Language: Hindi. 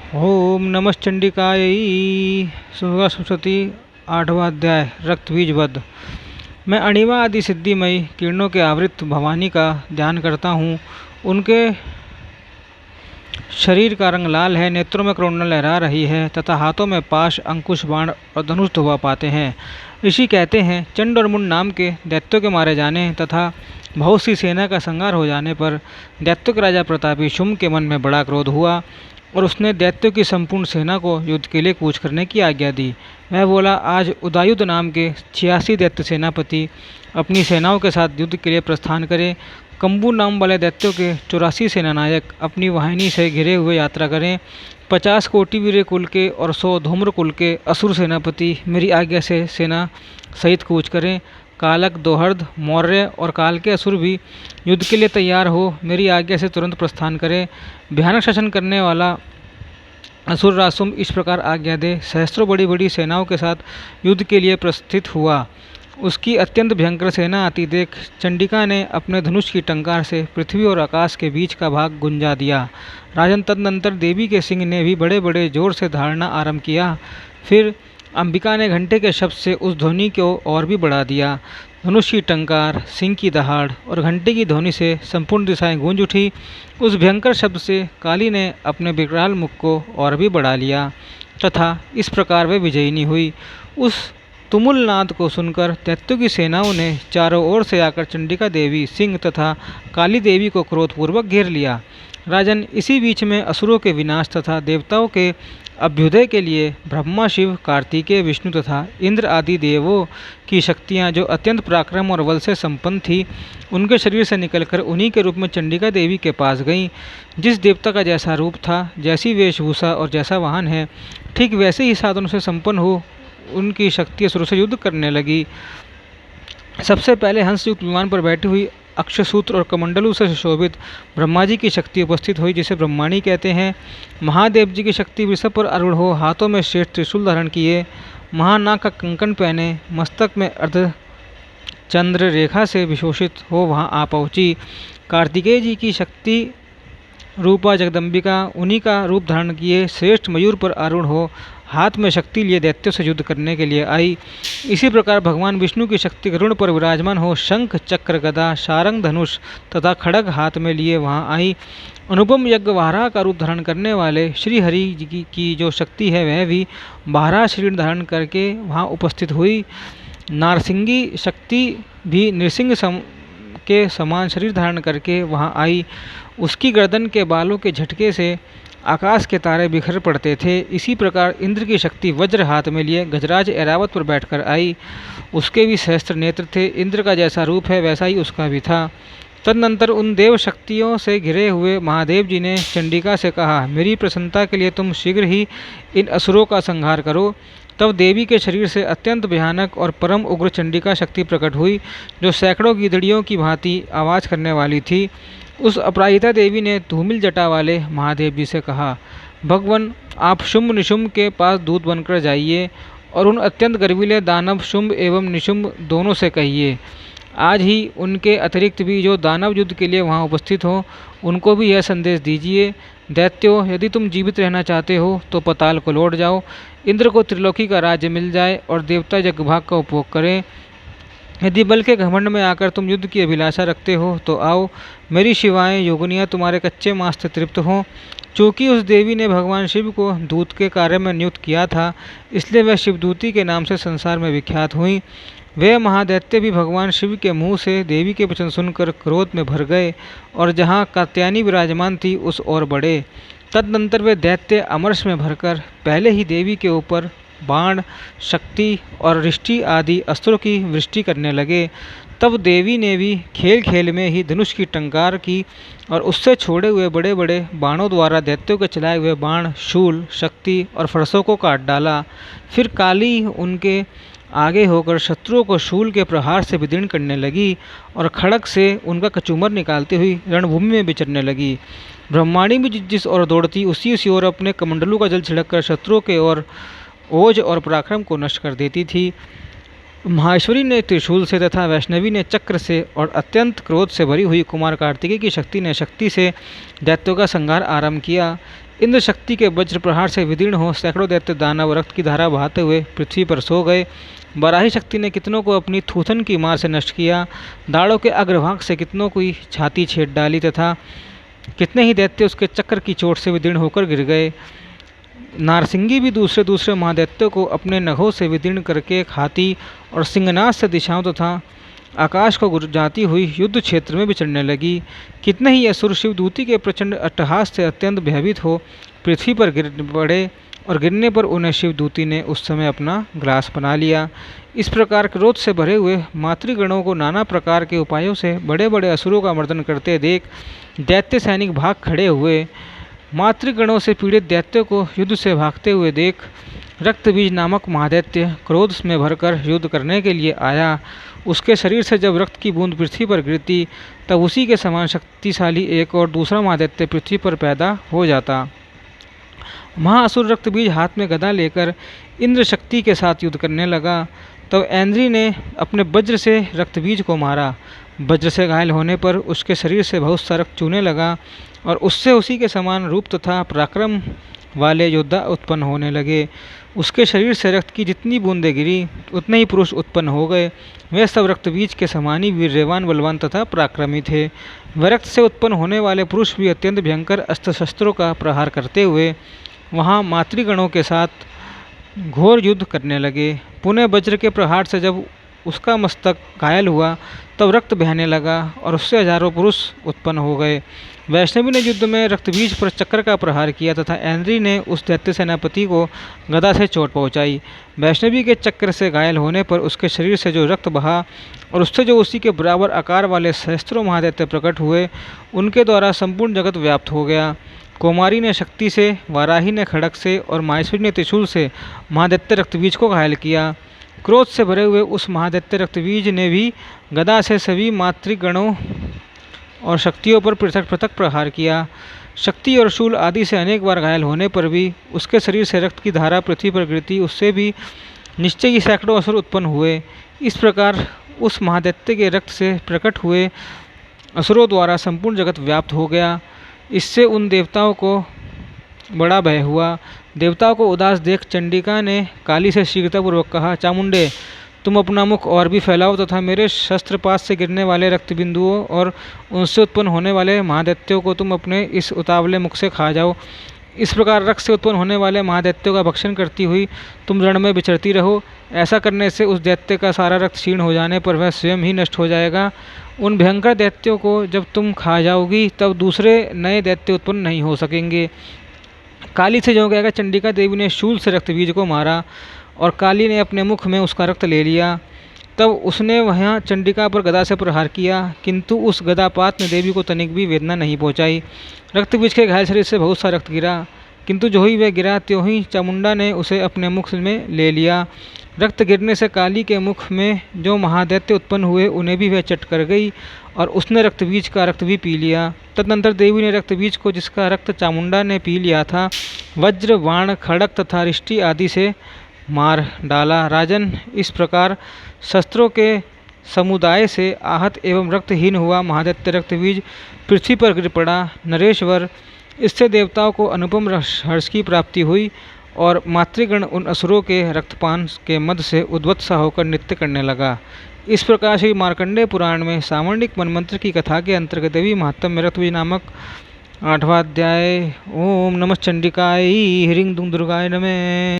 ओम नमश्चंडिकायै सुगा सरस्वती। आठवां अध्याय रक्तबीज वध। मैं अणिमा आदि सिद्धिमयी किरणों के आवृत भवानी का ध्यान करता हूँ। उनके शरीर का रंग लाल है, नेत्रों में करुणा लहरा रही है तथा हाथों में पाश, अंकुश, बाण और धनुष धोवा पाते हैं। ऋषि कहते हैं, चंड और मुंड नाम के दैत्यों के मारे जाने तथा बहुत सी सेना का संहार हो जाने पर दैत्यों के राजा प्रतापी शुंभ के मन में बड़ा क्रोध हुआ और उसने दैत्यों की संपूर्ण सेना को युद्ध के लिए कूच करने की आज्ञा दी। वह बोला, आज उदायुध नाम के 86 दैत्य सेनापति अपनी सेनाओं के साथ युद्ध के लिए प्रस्थान करें। कंबू नाम वाले दैत्यों के 84 सेनानायक अपनी वाहिनी से घिरे हुए यात्रा करें। 50 कोटि वीर कुल के और 100 धूम्र कुल के असुर सेनापति मेरी आज्ञा से सेना सहित कूच करें। कालक, दोहर्द, मौर्य और काल के असुर भी युद्ध के लिए तैयार हो मेरी आज्ञा से तुरंत प्रस्थान करें। भयानक शासन करने वाला असुर रासुम इस प्रकार आज्ञा दे। सहस्त्रों बड़ी बड़ी सेनाओं के साथ युद्ध के लिए प्रस्थित हुआ। उसकी अत्यंत भयंकर सेना आती देख चंडिका ने अपने धनुष की टंकार से पृथ्वी और आकाश के बीच का भाग गुंजा दिया। राजन, तदनंतर देवी के सिंह ने भी बड़े बड़े जोर से धारना आरंभ किया। फिर अंबिका ने घंटे के शब्द से उस ध्वनि को और भी बढ़ा दिया। धनुष की टंकार, सिंह की दहाड़ और घंटे की ध्वनि से संपूर्ण दिशाएं गूंज उठी। उस भयंकर शब्द से काली ने अपने विकराल मुख को और भी बढ़ा लिया तथा इस प्रकार वे विजयिनी हुई। उस तुमुल नाद को सुनकर दैत्यों की सेनाओं ने चारों ओर से आकर चंडिका देवी, सिंह तथा काली देवी को क्रोधपूर्वक घेर लिया। राजन, इसी बीच में असुरों के विनाश तथा देवताओं के अभ्युदय के लिए ब्रह्मा, शिव, कार्तिकेय, विष्णु तथा इंद्र आदि देवों की शक्तियाँ जो अत्यंत पराक्रम और बल से संपन्न थी, उनके शरीर से निकलकर उन्हीं के रूप में चंडिका देवी के पास गईं। जिस देवता का जैसा रूप था, जैसी वेशभूषा और जैसा वाहन है, ठीक वैसे ही साधनों से संपन्न हो उनकी शक्ति असुरों से युद्ध करने लगी। सबसे पहले हंसयुक्त विमान पर बैठी हुई अक्षसूत्र और कमंडलों से सुशोभित ब्रह्मा जी की शक्ति उपस्थित हुई, जिसे ब्रह्माणी कहते हैं। महादेव जी की शक्ति वृषभ पर आरूढ़ हो हाथों में श्रेष्ठ त्रिशूल धारण किए, महानाग का कंकण पहने, मस्तक में अर्ध चंद्र रेखा से विशोषित हो वहां आ पहुंची। कार्तिकेय जी की शक्ति रूपा जगदम्बिका उन्हीं का रूप धारण किए श्रेष्ठ मयूर पर आरूढ़ हो हाथ में शक्ति लिए दैत्यों से युद्ध करने के लिए आई। इसी प्रकार भगवान विष्णु की शक्ति गरुड़ पर विराजमान हो शंख, चक्र, गदा, सारंग, धनुष तथा खड़ग हाथ में लिए वहां आई। अनुपम यज्ञ वाराह का रूप धारण करने वाले श्री हरि जी की जो शक्ति है, वह भी वाराह शरीर धारण करके वहां उपस्थित हुई। नारसिंगी शक्ति भी नृसिंह के समान शरीर धारण करके वहां आई। उसकी गर्दन के बालों के झटके से आकाश के तारे बिखर पड़ते थे। इसी प्रकार इंद्र की शक्ति वज्र हाथ में लिए गजराज ऐरावत पर बैठकर आई। उसके भी सहस्त्र नेत्र थे, इंद्र का जैसा रूप है वैसा ही उसका भी था। तदनंतर उन देव शक्तियों से घिरे हुए महादेव जी ने चंडिका से कहा, मेरी प्रसन्नता के लिए तुम शीघ्र ही इन असुरों का संहार करो। तब देवी के शरीर से अत्यंत भयानक और परम उग्र चंडिका शक्ति प्रकट हुई, जो सैकड़ों गीदड़ियों की भांति आवाज करने वाली थी। उस अपराजिता देवी ने धूमिल जटा वाले महादेव जी से कहा, भगवान, आप शुंभ निशुंभ के पास दूत बनकर जाइए और उन अत्यंत गर्वीले दानव शुंभ एवं निशुंभ दोनों से कहिए, आज ही उनके अतिरिक्त भी जो दानव युद्ध के लिए वहां उपस्थित हो, उनको भी यह संदेश दीजिए, दैत्यों, यदि तुम जीवित रहना चाहते हो तो पताल को लौट जाओ, इंद्र को त्रिलोकी का राज्य मिल जाए और देवता जगभाग का उपभोग करें। यदि बल के घमंड में आकर तुम युद्ध की अभिलाषा रखते हो तो आओ, मेरी शिवाएं योगिनियाँ तुम्हारे कच्चे मांस से तृप्त हों। चूँकि उस देवी ने भगवान शिव को दूत के कार्य में नियुक्त किया था, इसलिए वह शिवदूती के नाम से संसार में विख्यात हुई। वे महादैत्य भी भगवान शिव के मुंह से देवी के वचन सुनकर क्रोध में भर गए और जहाँ कात्यायनी विराजमान थी उस ओर बढ़े। तदनंतर वे दैत्य अमरश में भरकर पहले ही देवी के ऊपर बाण, शक्ति और रिष्टि आदि अस्त्रों की वृष्टि करने लगे। तब देवी ने भी खेल खेल में ही धनुष की टंकार की और उससे छोड़े हुए बड़े बड़े बाणों द्वारा दैत्यों के चलाए हुए बाण, शूल, शक्ति और फरसों को काट डाला। फिर काली उनके आगे होकर शत्रुओं को शूल के प्रहार से विदीर्ण करने लगी और खड़ग से उनका कचूमर निकालती हुई रणभूमि में विचरने लगी। ब्रह्माणी भी जिस ओर दौड़ती उसी ओर अपने कमंडलों का जल छिड़ककर शत्रुओं के ओर ओज और पराक्रम को नष्ट कर देती थी। माहेश्वरी ने त्रिशूल से तथा वैष्णवी ने चक्र से और अत्यंत क्रोध से भरी हुई कुमार कार्तिकेय की शक्ति ने शक्ति से दैत्यों का संहार आरंभ किया। इंद्र शक्ति के वज्र प्रहार से विदीर्ण हो सैकड़ों दैत्य दानव रक्त की धारा बहाते हुए पृथ्वी पर सो गए। बराही शक्ति ने कितनों को अपनी थूथन की मार से नष्ट किया, दाढ़ों के अग्रभाग से कितनों की छाती छेद डाली तथा कितने ही दैत्य उसके चक्र की चोट से विदीर्ण होकर गिर गए। नारसिंगी भी दूसरे दूसरे महादैत्यों को अपने नखों से विदीर्ण करके खाती और सिंहनाद से दिशाओं तथा आकाश को जाती हुई युद्ध क्षेत्र में विचरने लगी। कितने ही असुर शिवदूती के प्रचंड अट्टहास से अत्यंत भयभीत हो पृथ्वी पर गिर पड़े और गिरने पर उन्हें शिवदूती ने उस समय अपना ग्रास बना लिया। इस प्रकार क्रोध से भरे हुए मातृगणों को नाना प्रकार के उपायों से बड़े बड़े असुरों का मर्दन करते देख दैत्य सैनिक भाग खड़े हुए। मातृगणों से पीड़ित दैत्यों को युद्ध से भागते हुए देख रक्तबीज नामक महादैत्य क्रोध में भरकर युद्ध करने के लिए आया। उसके शरीर से जब रक्त की बूंद पृथ्वी पर गिरती तब उसी के समान शक्तिशाली एक और दूसरा महादैत्य पृथ्वी पर पैदा हो जाता। महाअसुर रक्तबीज हाथ में गदा लेकर इंद्र शक्ति के साथ युद्ध करने लगा। तब ऐन्द्री ने अपने वज्र से रक्तबीज को मारा। वज्र से घायल होने पर उसके शरीर से बहुत सा रक्त चूने लगा और उससे उसी के समान रूप तथा पराक्रम वाले योद्धा उत्पन्न होने लगे। उसके शरीर से रक्त की जितनी बूंदें गिरी उतने ही पुरुष उत्पन्न हो गए। वे सब रक्तबीज के समान ही वीर्यवान, बलवान तथा पराक्रमी थे। वे रक्त से उत्पन्न होने वाले पुरुष भी अत्यंत भयंकर अस्त्र शस्त्रों का प्रहार करते हुए वहाँ मातृगणों के साथ घोर युद्ध करने लगे। पुनः वज्र के प्रहार से जब उसका मस्तक घायल हुआ तब रक्त बहने लगा और उससे हजारों पुरुष उत्पन्न हो गए। वैष्णवी ने युद्ध में रक्तबीज पर चक्र का प्रहार किया तथा ऐन्द्री ने उस दैत्य सेनापति को गदा से चोट पहुंचाई। वैष्णवी के चक्र से घायल होने पर उसके शरीर से जो रक्त बहा और उससे जो उसी के बराबर आकार वाले सहस्त्रों महादैत्य प्रकट हुए उनके द्वारा संपूर्ण जगत व्याप्त हो गया। कुमारी ने शक्ति से, वाराही ने खड़ग से और माहेश्वरी ने त्रिशूल से महादैत्य रक्तबीज को घायल किया। क्रोध से भरे हुए उस महादैत्य रक्तबीज ने भी गदा से सभी मातृगणों और शक्तियों पर पृथक पृथक प्रहार किया। शक्ति और शूल आदि से अनेक बार घायल होने पर भी उसके शरीर से रक्त की धारा पृथ्वी पर गिरती उससे भी निश्चय ही सैकड़ों असुर उत्पन्न हुए। इस प्रकार उस महादैत्य के रक्त से प्रकट हुए असुरों द्वारा संपूर्ण जगत व्याप्त हो गया। इससे उन देवताओं को बड़ा भय हुआ। देवताओं को उदास देख चंडिका ने काली से शीघ्रतापूर्वक कहा, चामुंडे, तुम अपना मुख और भी फैलाओ तथा मेरे शस्त्रपात से गिरने वाले रक्त बिंदुओं और उनसे उत्पन्न होने वाले महादैत्यों को तुम अपने इस उतावले मुख से खा जाओ। इस प्रकार रक्त से उत्पन्न होने वाले महादैत्यों का भक्षण करती हुई तुम रण में विचरती रहो। ऐसा करने से उस दैत्य का सारा रक्त क्षीण हो जाने पर वह स्वयं ही नष्ट हो जाएगा। उन भयंकर दैत्यों को जब तुम खा जाओगी तब दूसरे नए दैत्य उत्पन्न नहीं हो सकेंगे। काली से जो कहकर चंडिका देवी ने शूल से रक्तबीज को मारा और काली ने अपने मुख में उसका रक्त ले लिया। तब उसने वहाँ चंडिका पर गदा से प्रहार किया, किंतु उस गदापात ने देवी को तनिक भी वेदना नहीं पहुँचाई। रक्तबीज के घायल शरीर से बहुत सा रक्त गिरा, किंतु जो ही वह गिरा त्यों ही चामुंडा ने उसे अपने मुख में ले लिया। रक्त गिरने से काली के मुख में जो महादैत्य उत्पन्न हुए उन्हें भी वह चट कर गई और उसने रक्तबीज का रक्त भी पी लिया। तदनंतर देवी ने रक्तबीज को, जिसका रक्त चामुंडा ने पी लिया था, वज्र, बाण, खड़ग तथा रिष्टि आदि से मार डाला। राजन, इस प्रकार शस्त्रों के समुदाय से आहत एवं रक्तहीन हुआ महादैत्य रक्तबीज पृथ्वी पर गिर पड़ा। नरेश्वर, इससे देवताओं को अनुपम हर्ष की प्राप्ति हुई और मातृगण उन असुरों के रक्तपान के मद से उद्वत्सा होकर नृत्य करने लगा। इस प्रकार श्री मार्कंडेय पुराण में सावर्णिक मनमंत्र की कथा के अंतर्गत देवी महात्म्य में रक्तबीज नामक 8वां अध्याय। ओम नमः चंडिकाय ह्रीं दुर्गाय नमः।